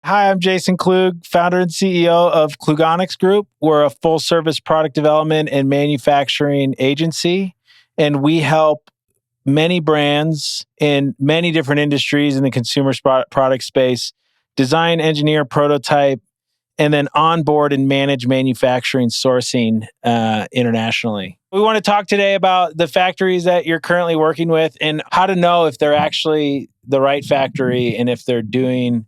Hi, I'm Jason Klug, founder and CEO of Klugonyx Group. We're a full-service product development and manufacturing agency, and we help many brands in many different industries in the consumer product space design, engineer, prototype, and then onboard and manage manufacturing sourcing internationally. We want to talk today about the factories that you're currently working with and how to know if they're actually the right factory and if they're doing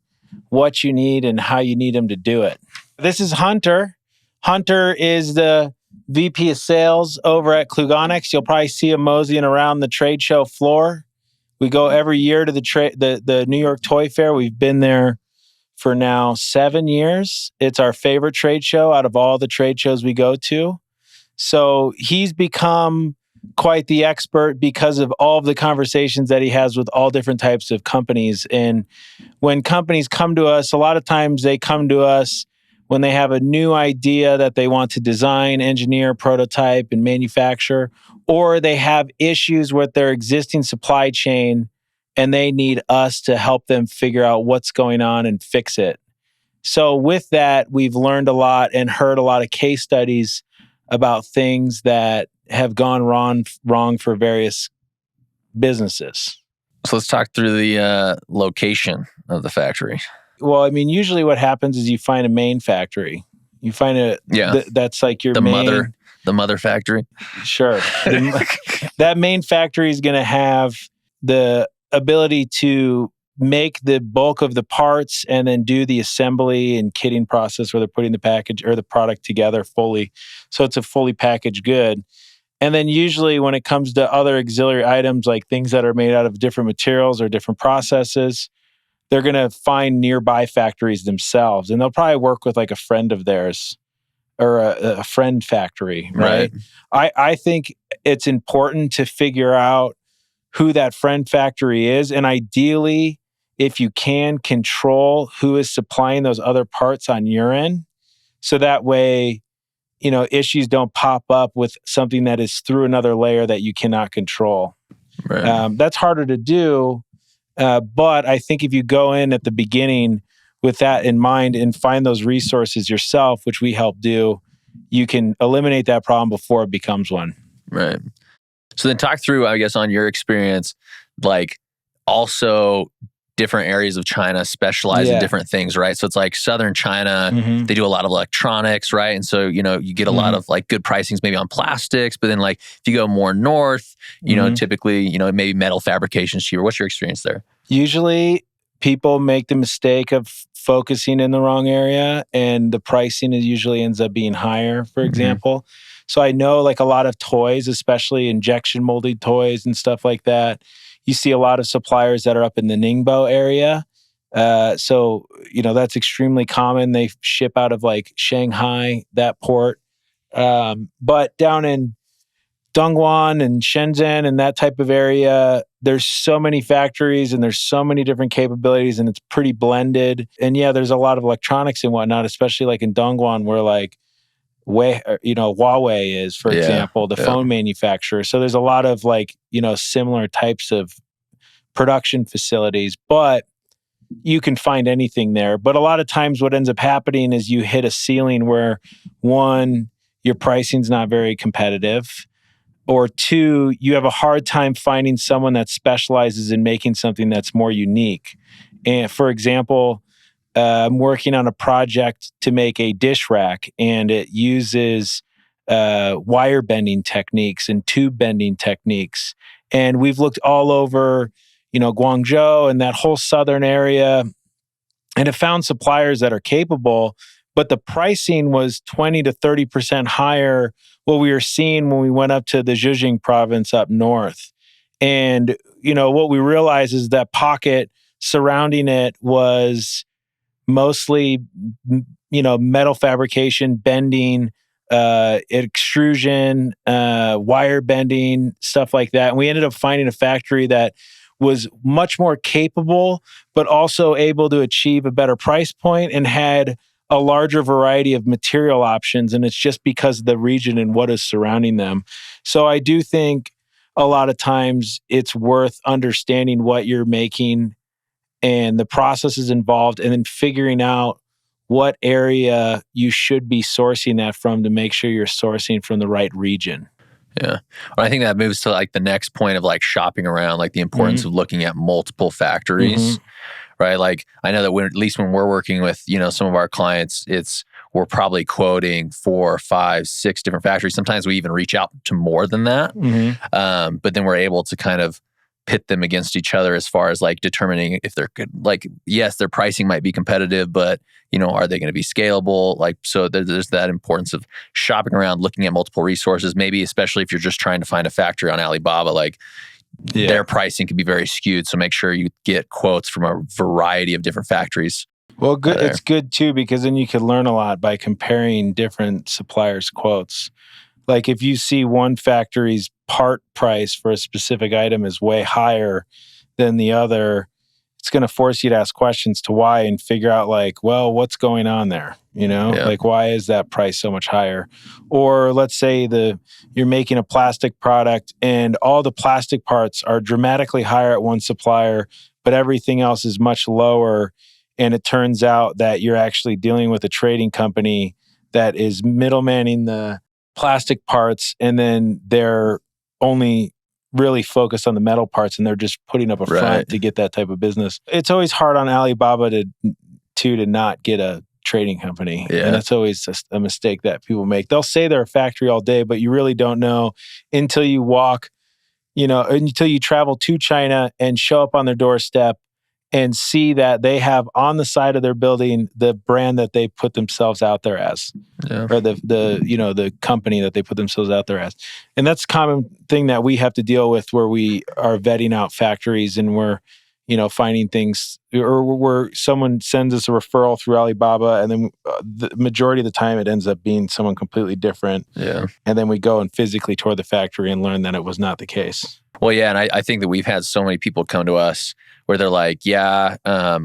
what you need and how you need them to do it. This is Hunter. Hunter is the VP of sales over at Klugonyx. You'll probably see him moseying around the trade show floor. We go every year to the New York Toy Fair. We've been there for now 7 years. It's our favorite trade show out of all the trade shows we go to. So he's become quite the expert because of all of the conversations that he has with all different types of companies. And when companies come to us, a lot of times they come to us when they have a new idea that they want to design, engineer, prototype, and manufacture, or they have issues with their existing supply chain and they need us to help them figure out what's going on and fix it. So with that, we've learned a lot and heard a lot of case studies about things that have gone wrong for various businesses. So let's talk through the location of the factory. Well, I mean, usually what happens is you find a main factory. You find that's like your main... The mother factory? Sure. That main factory is going to have the ability to make the bulk of the parts and then do the assembly and kitting process where they're putting the package or the product together fully. So it's a fully packaged good. And then usually when it comes to other auxiliary items, like things that are made out of different materials or different processes, they're going to find nearby factories themselves. And they'll probably work with like a friend of theirs or a friend factory, right? I think it's important to figure out who that friend factory is. And ideally, if you can, control who is supplying those other parts on your end. So that way, issues don't pop up with something that is through another layer that you cannot control. Right. That's harder to do. But I think if you go in at the beginning with that in mind and find those resources yourself, which we help do, you can eliminate that problem before it becomes one. Right. So then talk through, I guess, on your experience, like also different areas of China specialize in different things, right? So it's like Southern China, they do a lot of electronics, right? And so, you get a lot of like good pricings maybe on plastics, but then like if you go more north, typically, maybe metal fabrication's cheaper. What's your experience there? Usually people make the mistake of focusing in the wrong area and the pricing usually ends up being higher, for example. So I know like a lot of toys, especially injection molded toys and stuff like that, you see a lot of suppliers that are up in the Ningbo area. So, that's extremely common. They ship out of like Shanghai, that port. But down in Dongguan and Shenzhen and that type of area, there's so many factories and there's so many different capabilities and it's pretty blended. And yeah, there's a lot of electronics and whatnot, especially like in Dongguan where like Huawei is, for example, the phone manufacturer. So there's a lot of like, similar types of production facilities, but you can find anything there. But a lot of times what ends up happening is you hit a ceiling where one, your pricing's not very competitive, or two, you have a hard time finding someone that specializes in making something that's more unique. And for example, I'm working on a project to make a dish rack, and it uses wire bending techniques and tube bending techniques. And we've looked all over, Guangzhou and that whole southern area, and have found suppliers that are capable, but the pricing was 20 to 30% higher what we were seeing when we went up to the Zhejiang province up north. And, what we realized is that pocket surrounding it was mostly, metal fabrication, bending, extrusion, wire bending, stuff like that. And we ended up finding a factory that was much more capable, but also able to achieve a better price point and had a larger variety of material options. And it's just because of the region and what is surrounding them. So I do think a lot of times it's worth understanding what you're making and the processes involved, and then figuring out what area you should be sourcing that from to make sure you're sourcing from the right region. Yeah. Well, I think that moves to like the next point of like shopping around, like the importance of looking at multiple factories, right? Like I know that at least when we're working with, some of our clients, we're probably quoting 4, 5, 6 different factories. Sometimes we even reach out to more than that. But then we're able to kind of pit them against each other as far as like determining if they're good. Like, yes, their pricing might be competitive, but are they going to be scalable? Like, so there's that importance of shopping around, looking at multiple resources, maybe especially if you're just trying to find a factory on Alibaba, like their pricing could be very skewed. So make sure you get quotes from a variety of different factories. Well, good. It's good too, because then you can learn a lot by comparing different suppliers' quotes. Like if you see one factory's part price for a specific item is way higher than the other, it's going to force you to ask questions to why and figure out like, well, what's going on there? Like why is that price so much higher? Or let's say you're making a plastic product and all the plastic parts are dramatically higher at one supplier, but everything else is much lower. And it turns out that you're actually dealing with a trading company that is middlemaning the plastic parts, and then they're only really focused on the metal parts, and they're just putting up a front to get that type of business. It's always hard on Alibaba to not get a trading company. And that's always a mistake that people make. They'll say they're a factory all day, but you really don't know until you walk, until you travel to China and show up on their doorstep and see that they have on the side of their building the brand that they put themselves out there as, or the company that they put themselves out there as. And that's a common thing that we have to deal with, where we are vetting out factories and we're, finding things, or where someone sends us a referral through Alibaba, and then the majority of the time it ends up being someone completely different. And then we go and physically tour the factory and learn that it was not the case. Well, yeah, and I think that we've had so many people come to us where they're like, I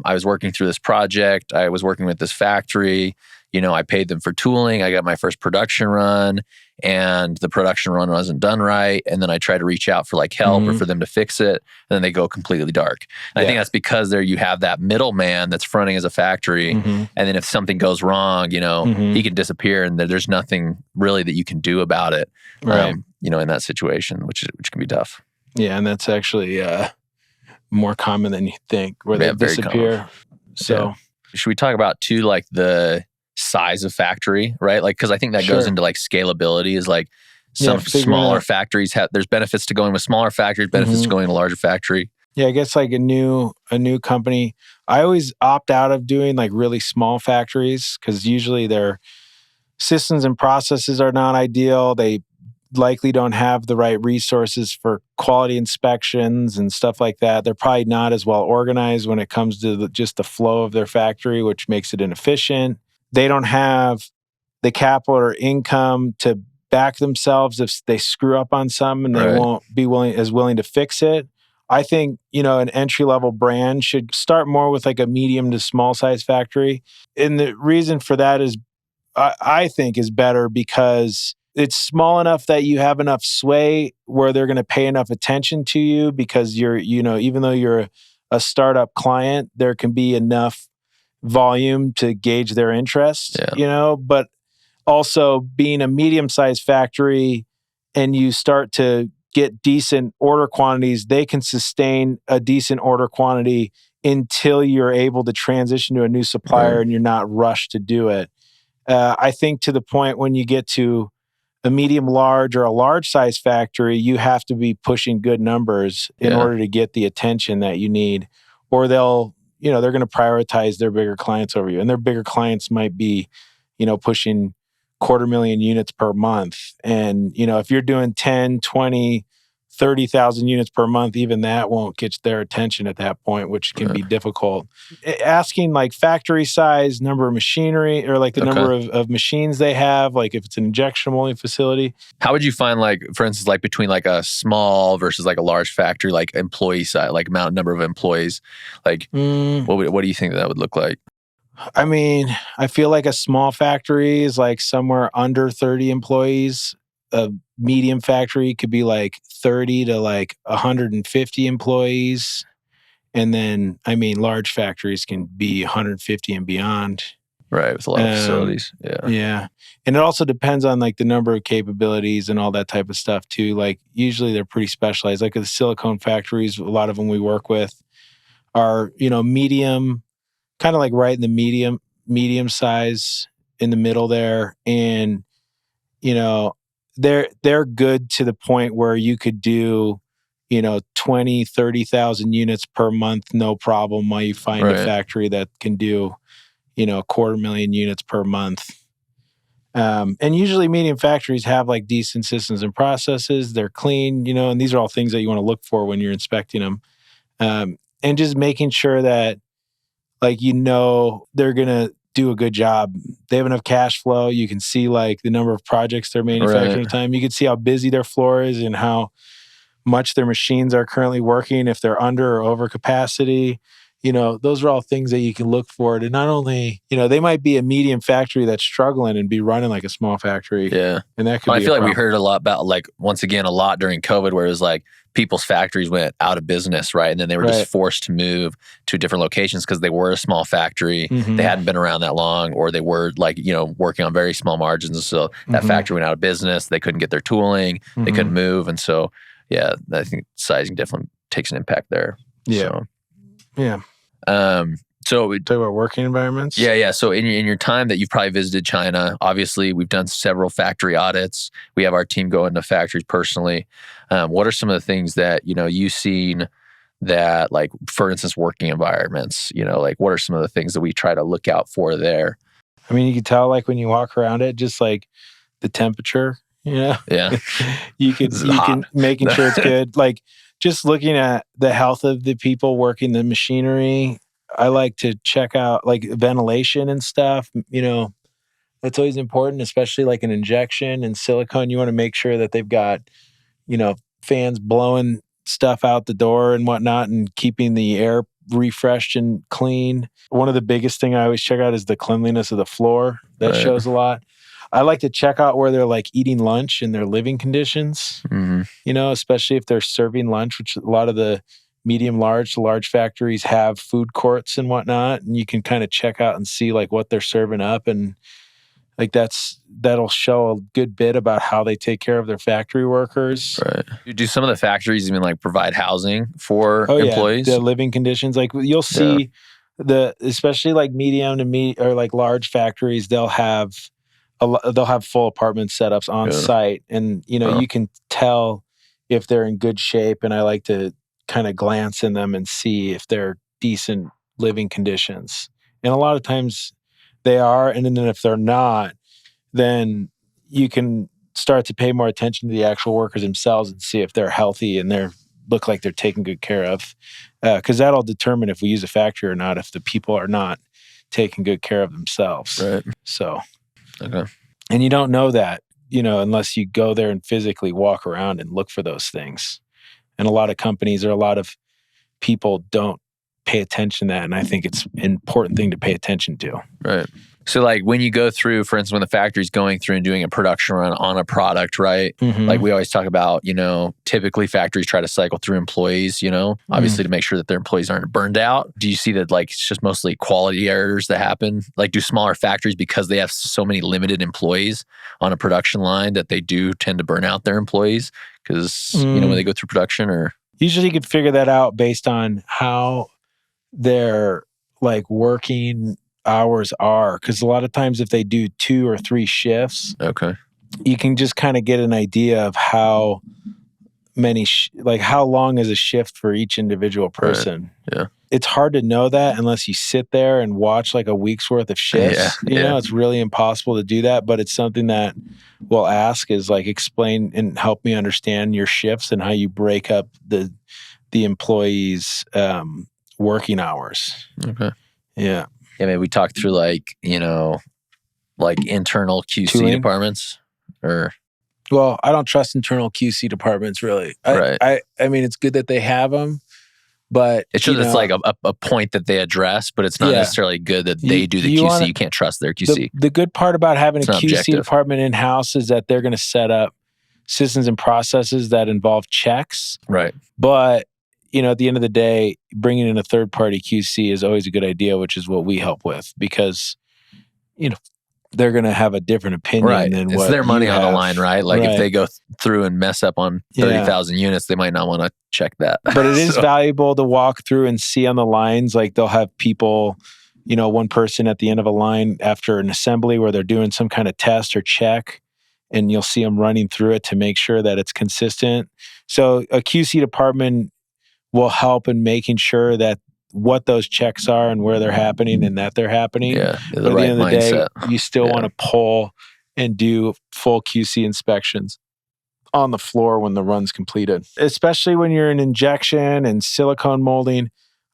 was working through this project. I was working with this factory. I paid them for tooling. I got my first production run, and the production run wasn't done right. And then I try to reach out for like help or for them to fix it. And then they go completely dark. And I think that's because you have that middleman that's fronting as a factory. And then if something goes wrong, he can disappear, and there's nothing really that you can do about it. In that situation, which can be tough. Yeah, and that's actually more common than you think, where they disappear. So, should we talk about too, like the size of factory, right? Like, because I think that goes into like scalability. Is like some smaller factories there's benefits to going with smaller factories, benefits to going to a larger factory. Yeah, I guess like a new company, I always opt out of doing like really small factories, because usually their systems and processes are not ideal. They likely don't have the right resources for quality inspections and stuff like that. They're probably not as well organized when it comes to just the flow of their factory, which makes it inefficient. They don't have the capital or income to back themselves if they screw up on something, and they won't be willing to fix it. I think, an entry-level brand should start more with like a medium to small size factory. And the reason for that is, I think, is better because it's small enough that you have enough sway where they're going to pay enough attention to you, because you're, even though you're a startup client, there can be enough volume to gauge their interest, but also being a medium-sized factory and you start to get decent order quantities, they can sustain a decent order quantity until you're able to transition to a new supplier and you're not rushed to do it. I think to the point when you get to a medium large or a large size factory, you have to be pushing good numbers in order to get the attention that you need, or they're going to prioritize their bigger clients over you. And their bigger clients might be, pushing 250,000 units per month. And, if you're doing 10, 20, 30,000 units per month, even that won't get their attention at that point, which can be difficult. Asking like factory size, number of machinery, or like the number of machines they have, like if it's an injection molding facility. How would you find, like, for instance, like between like a small versus like a large factory, like employee size, like number of employees, like what do you think that would look like? I mean, I feel like a small factory is like somewhere under 30 employees. A medium factory could be like 30 to like 150 employees. And then, I mean, large factories can be 150 and beyond. Right, with a lot of facilities. Yeah. Yeah. And it also depends on like the number of capabilities and all that type of stuff too. Like usually they're pretty specialized. Like the silicone factories, a lot of them we work with are, medium, kind of like right in the medium size in the middle there. And, they're good to the point where you could do, 20, 30,000 units per month, no problem, while you find a factory that can do, 250,000 units per month. And usually medium factories have like decent systems and processes. They're clean, and these are all things that you want to look for when you're inspecting them. And just making sure that like, they're going to do a good job. They have enough cash flow. You can see like the number of projects they're manufacturing at a time. You can see how busy their floor is and how much their machines are currently working, if they're under or over capacity. Those are all things that you can look for to not only, they might be a medium factory that's struggling and be running like a small factory. Yeah. And that could be I feel like we heard a lot about, like, once again, a lot during COVID, where it was like people's factories went out of business, right? And then they were just forced to move to different locations because they were a small factory. Mm-hmm. They hadn't been around that long, or they were like, working on very small margins. So that factory went out of business. They couldn't get their tooling. They couldn't move. And so, yeah, I think sizing definitely takes an impact there. Yeah. So. Yeah. So we talk about working environments. Yeah. So in your time that you've probably visited China, obviously we've done several factory audits. We have our team go into factories personally. What are some of the things that you've seen that, like, for instance, working environments? Like, what are some of the things that we try to look out for there? I mean, you can tell like when you walk around it, just like the temperature. Yeah. you can making sure it's good. Like, just looking at the health of the people working the machinery. I like to check out like ventilation and stuff. That's always important, especially like an injection and silicone. You want to make sure that they've got, fans blowing stuff out the door and whatnot and keeping the air refreshed and clean. One of the biggest thing I always check out is the cleanliness of the floor. That shows a lot. I like to check out where they're like eating lunch and their living conditions, especially if they're serving lunch, which a lot of the medium, large to large factories have food courts and whatnot. And you can kind of check out and see like what they're serving up. And like that'll show a good bit about how they take care of their factory workers. Right. Do some of the factories even like provide housing for employees? Yeah, the living conditions. Like you'll see especially like medium to or like large factories, they'll have full apartment setups on site, and you can tell if they're in good shape. And I like to kind of glance in them and see if they're decent living conditions. And a lot of times they are, and then if they're not, then you can start to pay more attention to the actual workers themselves and see if they're healthy and they look like they're taken good care of. Because that'll determine if we use a factory or not, if the people are not taking good care of themselves. Right. So. Okay. And you don't know that, unless you go there and physically walk around and look for those things. And a lot of companies or a lot of people don't pay attention to that. And I think it's an important thing to pay attention to. Right. So like when you go through, for instance, when the factory's going through and doing a production run on a product, right? Mm-hmm. Like we always talk about, typically factories try to cycle through employees, obviously to make sure that their employees aren't burned out. Do you see that like it's just mostly quality errors that happen? Like do smaller factories, because they have so many limited employees on a production line, that they do tend to burn out their employees? Because, when they go through production, or... Usually you could figure that out based on how their like working hours are, because a lot of times if they do 2 or 3 shifts, you can just kind of get an idea of how many how long is a shift for each individual person. Right. Yeah, it's hard to know that unless you sit there and watch like a week's worth of shifts. It's really impossible to do that, but it's something that we'll ask is like, explain and help me understand your shifts and how you break up the employees' working hours. Okay. Yeah. Yeah, maybe we talked through like internal QC Tooling? departments, or... Well, I don't trust internal QC departments really. I mean, it's good that they have them, but it's just it's like a point that they address, but it's not necessarily good that they do the QC. You can't trust their QC. The good part about having a QC objective department in-house is that they're going to set up systems and processes that involve checks. Right. But at the end of the day, bringing in a third-party QC is always a good idea, which is what we help with, because, they're going to have a different opinion than what it's their money on the line, right? Like if they go through and mess up on 30,000 units, they might not want to check that. But it is valuable to walk through and see on the lines. Like they'll have people, one person at the end of a line after an assembly where they're doing some kind of test or check, and you'll see them running through it to make sure that it's consistent. So a QC department will help in making sure that what those checks are and where they're happening and that they're happening. Yeah, but at the end of the day, you still want to pull and do full QC inspections on the floor when the run's completed. Especially when you're in injection and silicone molding,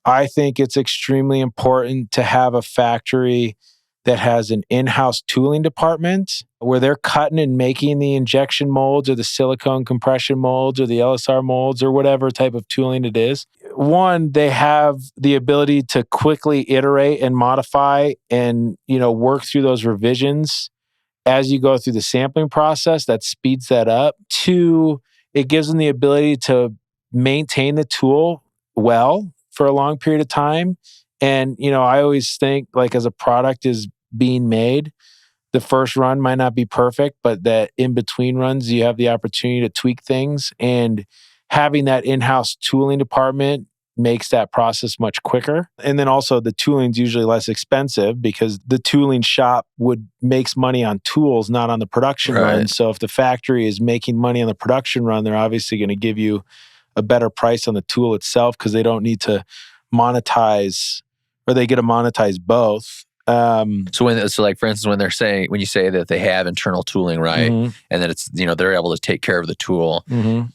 I think it's extremely important to have a factory that has an in-house tooling department where they're cutting and making the injection molds or the silicone compression molds or the LSR molds or whatever type of tooling it is. One, they have the ability to quickly iterate and modify and, work through those revisions as you go through the sampling process. That speeds that up. Two, it gives them the ability to maintain the tool well for a long period of time. And, I always think, like, as a product is being made, the first run might not be perfect, but that in between runs, you have the opportunity to tweak things. And having that in-house tooling department makes that process much quicker. And then also the tooling's usually less expensive because the tooling shop makes money on tools, not on the production run. So if the factory is making money on the production run, they're obviously going to give you a better price on the tool itself because they don't need to monetize, or they get to monetize both. So like for instance, when you say that they have internal tooling, right, and that it's they're able to take care of the tool,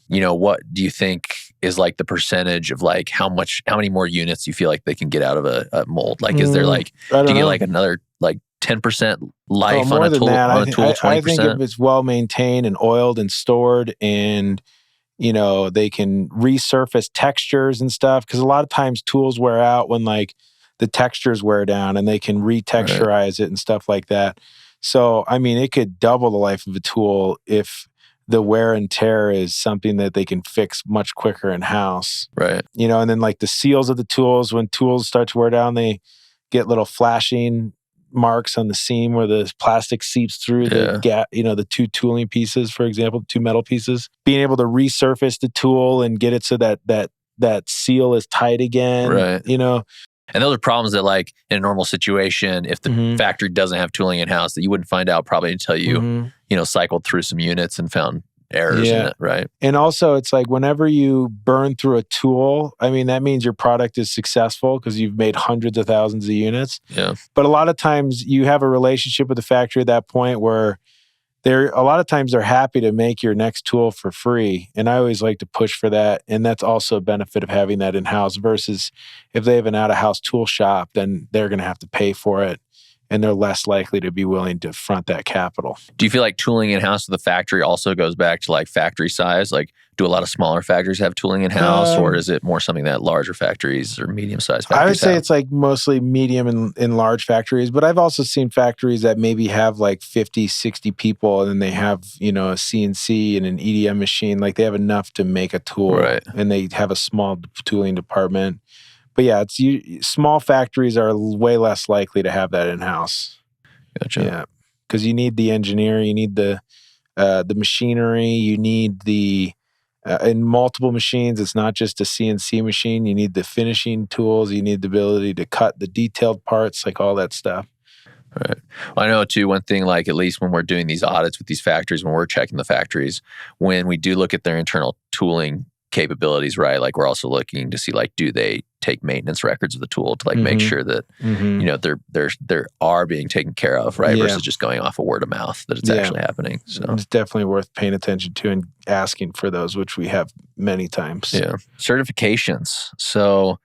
what do you think is like the percentage of like how many more units you feel like they can get out of a mold? Like, is there like do you get like another like 10% life on a tool? On a tool, 20%? I think if it's well maintained and oiled and stored, and they can resurface textures and stuff, because a lot of times tools wear out when like the textures wear down, and they can retexturize it and stuff like that. So, I mean, it could double the life of a tool if the wear and tear is something that they can fix much quicker in-house. Right. And then like the seals of the tools, when tools start to wear down, they get little flashing marks on the seam where the plastic seeps through the gap, the two tooling pieces, for example, two metal pieces. Being able to resurface the tool and get it so that seal is tight again, right. And those are problems that, like, in a normal situation, if the factory doesn't have tooling in-house, that you wouldn't find out probably until you, cycled through some units and found errors in it, right? And also, it's like whenever you burn through a tool, I mean, that means your product is successful because you've made hundreds of thousands of units. Yeah. But a lot of times you have a relationship with the factory at that point where a lot of times they're happy to make your next tool for free. And I always like to push for that. And that's also a benefit of having that in-house versus if they have an out-of-house tool shop, then they're going to have to pay for it. And they're less likely to be willing to front that capital. Do you feel like tooling in-house to the factory also goes back to like factory size? Like, do a lot of smaller factories have tooling in-house, or is it more something that larger factories or medium-sized factories I would say have? it's like mostly medium and large factories, but I've also seen factories that maybe have like 50, 60 people, and then they have, a CNC and an EDM machine. Like they have enough to make a tool, and they have a small tooling department. But yeah, small factories are way less likely to have that in-house. Gotcha. Yeah, because you need the engineer, you need the machinery, you need in multiple machines. It's not just a CNC machine. You need the finishing tools. You need the ability to cut the detailed parts, like all that stuff. Right. Well, I know too, one thing, like at least when we're doing these audits with these factories, when we're checking the factories, when we do look at their internal tooling capabilities, right? Like we're also looking to see, like, do they take maintenance records of the tool to like make sure that they are being taken care of, right? Versus just going off of word of mouth that it's actually happening. So it's definitely worth paying attention to and asking for those, which we have many times. Yeah. Certifications. So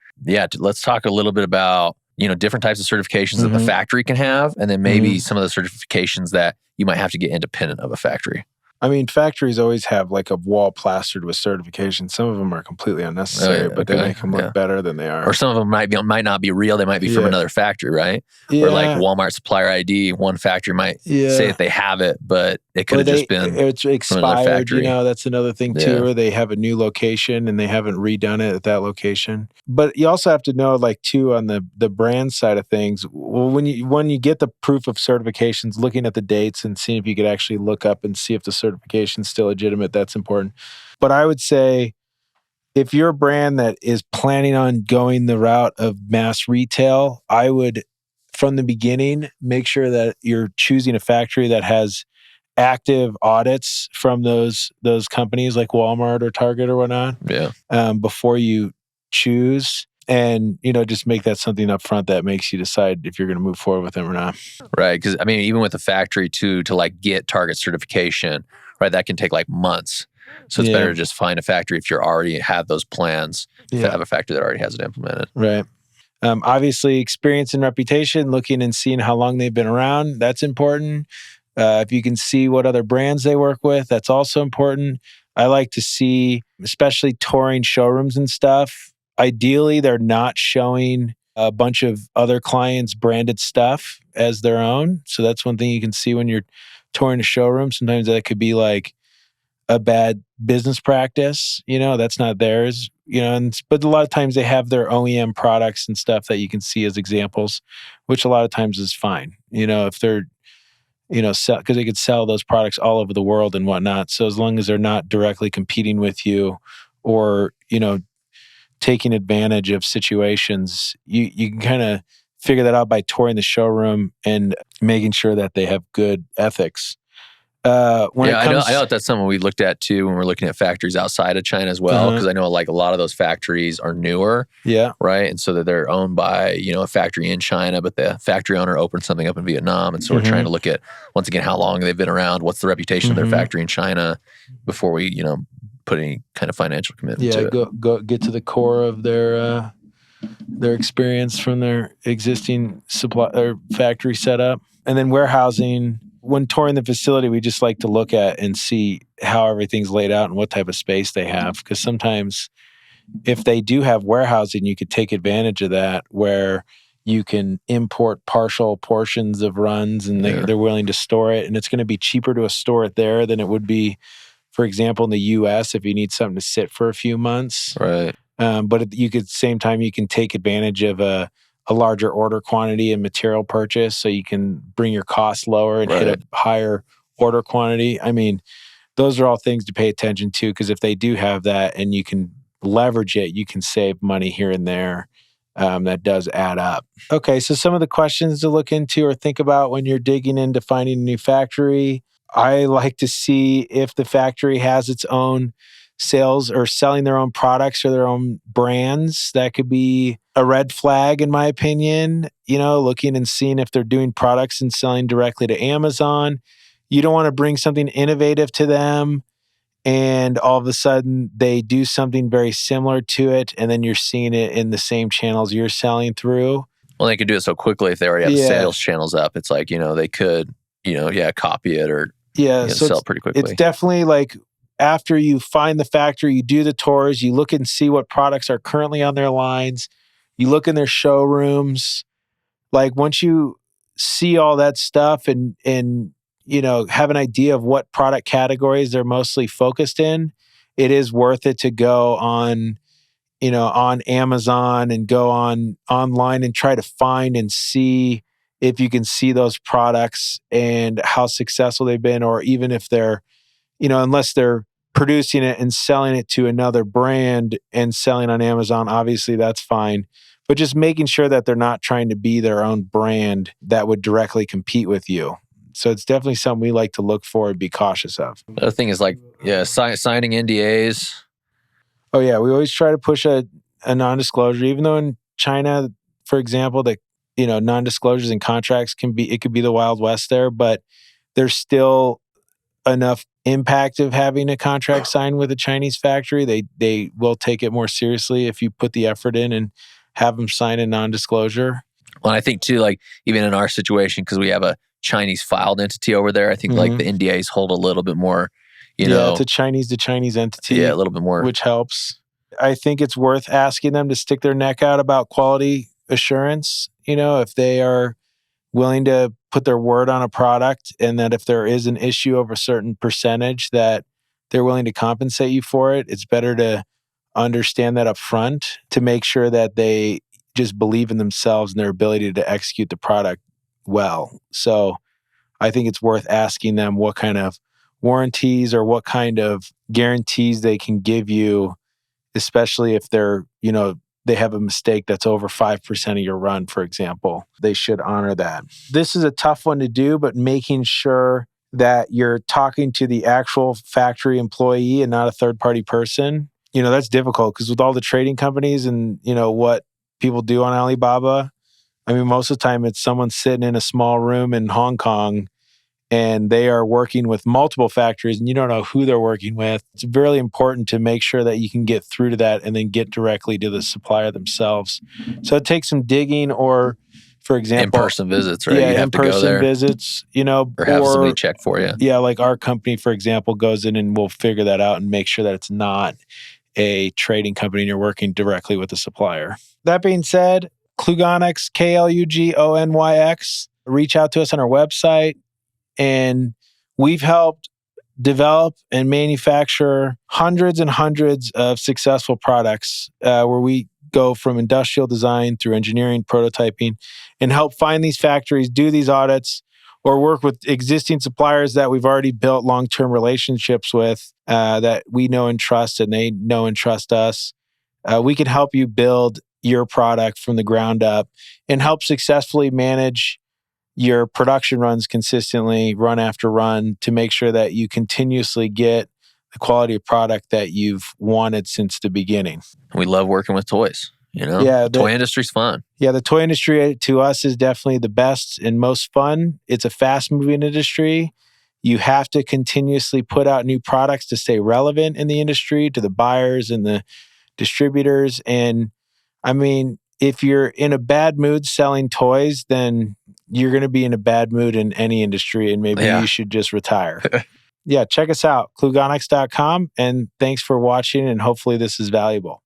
let's talk a little bit about different types of certifications that the factory can have, and then maybe some of the certifications that you might have to get independent of a factory. I mean, factories always have like a wall plastered with certification. Some of them are completely unnecessary, but they make them look better than they are. Or some of them might not be real. They might be from another factory, right? Yeah. Or like Walmart supplier ID, one factory might say that they have it, but it could have just been it's expired. You know, that's another thing too, where they have a new location and they haven't redone it at that location. But you also have to know, like, too, on the brand side of things, well, when you get the proof of certifications, looking at the dates and seeing if you could actually look up and see if the certification is still legitimate, that's important. But I would say, if you're a brand that is planning on going the route of mass retail, I would, from the beginning, make sure that you're choosing a factory that has active audits from those companies like Walmart or Target or whatnot. Before you choose, and just make that something up front that makes you decide if you're going to move forward with them or not. Right, because I mean, even with a factory to like get Target certification, right, that can take like months. So it's better to just find a factory if you already have those plans to have a factory that already has it implemented. Right. Obviously, experience and reputation, looking and seeing how long they've been around, that's important. If you can see what other brands they work with, that's also important. I like to see, especially touring showrooms and stuff, ideally they're not showing a bunch of other clients' branded stuff as their own. So that's one thing you can see when you're touring a showroom. Sometimes that could be like a bad business practice, that's not theirs, but a lot of times they have their OEM products and stuff that you can see as examples, which a lot of times is fine, if they're, because they could sell those products all over the world and whatnot. So as long as they're not directly competing with you or, taking advantage of situations, you can kind of figure that out by touring the showroom and making sure that they have good ethics. I know that's something we looked at too when we're looking at factories outside of China as well, because I know like a lot of those factories are newer, right, and so that they're owned by a factory in China, but the factory owner opened something up in Vietnam, and so we're trying to look at, once again, how long they've been around, what's the reputation of their factory in China before we put any kind of financial commitment to it. Go get to the core of their experience from their existing supply or factory setup, and then warehousing. When touring the facility, we just like to look at and see how everything's laid out and what type of space they have. Because sometimes if they do have warehousing, you could take advantage of that, where you can import partial portions of runs and they're willing to store it. And it's going to be cheaper to store it there than it would be, for example, in the US, if you need something to sit for a few months. Right. But at the same time, you can take advantage of a larger order quantity and material purchase, so you can bring your costs lower and hit a higher order quantity. I mean, those are all things to pay attention to, because if they do have that and you can leverage it, you can save money here and there. That does add up. Okay, so some of the questions to look into or think about when you're digging into finding a new factory. I like to see if the factory has its own sales or selling their own products or their own brands. That could be a red flag, in my opinion. Looking and seeing if they're doing products and selling directly to Amazon. You don't want to bring something innovative to them and all of a sudden they do something very similar to it, and then you're seeing it in the same channels you're selling through. Well, they could do it so quickly if they already have the sales channels up. It's like, they could, copy it or sell it pretty quickly. It's definitely like, after you find the factory, you do the tours, you look and see what products are currently on their lines, you look in their showrooms. Like, once you see all that stuff and have an idea of what product categories they're mostly focused in, it is worth it to go on Amazon and go online and try to find and see if you can see those products and how successful they've been, or even if they're, unless they're producing it and selling it to another brand and selling on Amazon, obviously that's fine. But just making sure that they're not trying to be their own brand that would directly compete with you. So it's definitely something we like to look for and be cautious of. The other thing is like, signing NDAs. Oh yeah, we always try to push a non-disclosure, even though in China, for example, the non-disclosures and contracts could be the Wild West there, but there's still enough impact of having a contract signed with a Chinese factory. They will take it more seriously if you put the effort in and have them sign a non-disclosure. Well, I think too, like even in our situation, because we have a Chinese filed entity over there, I think like the NDAs hold a little bit more It's a Chinese to Chinese entity. Yeah, a little bit more. Which helps. I think it's worth asking them to stick their neck out about quality assurance. If they are willing to put their word on a product, and that if there is an issue of a certain percentage that they're willing to compensate you for it, it's better to understand that up front to make sure that they just believe in themselves and their ability to execute the product well. So I think it's worth asking them what kind of warranties or what kind of guarantees they can give you, especially if they're, they have a mistake that's over 5% of your run, for example. They should honor that. This is a tough one to do, but making sure that you're talking to the actual factory employee and not a third-party person, that's difficult because with all the trading companies and, what people do on Alibaba, I mean, most of the time it's someone sitting in a small room in Hong Kong and they are working with multiple factories and you don't know who they're working with. It's really important to make sure that you can get through to that and then get directly to the supplier themselves. So it takes some digging or, for example... in-person visits, right? Yeah, you have to go there. Visits, or have somebody check for you. Yeah, like our company, for example, goes in and we'll figure that out and make sure that it's not a trading company and you're working directly with the supplier. That being said, Klugonyx, Klugonyx, reach out to us on our website. And we've helped develop and manufacture hundreds and hundreds of successful products where we go from industrial design through engineering, prototyping, and help find these factories, do these audits, or work with existing suppliers that we've already built long-term relationships with that we know and trust, and they know and trust us. We can help you build your product from the ground up and help successfully manage your production runs consistently, run after run, to make sure that you continuously get the quality of product that you've wanted since the beginning. We love working with toys. The toy industry's fun. Yeah, the toy industry to us is definitely the best and most fun. It's a fast-moving industry. You have to continuously put out new products to stay relevant in the industry to the buyers and the distributors. And I mean, if you're in a bad mood selling toys, then you're going to be in a bad mood in any industry, and maybe you should just retire. Yeah, check us out, Klugonyx.com, and thanks for watching, and hopefully this is valuable.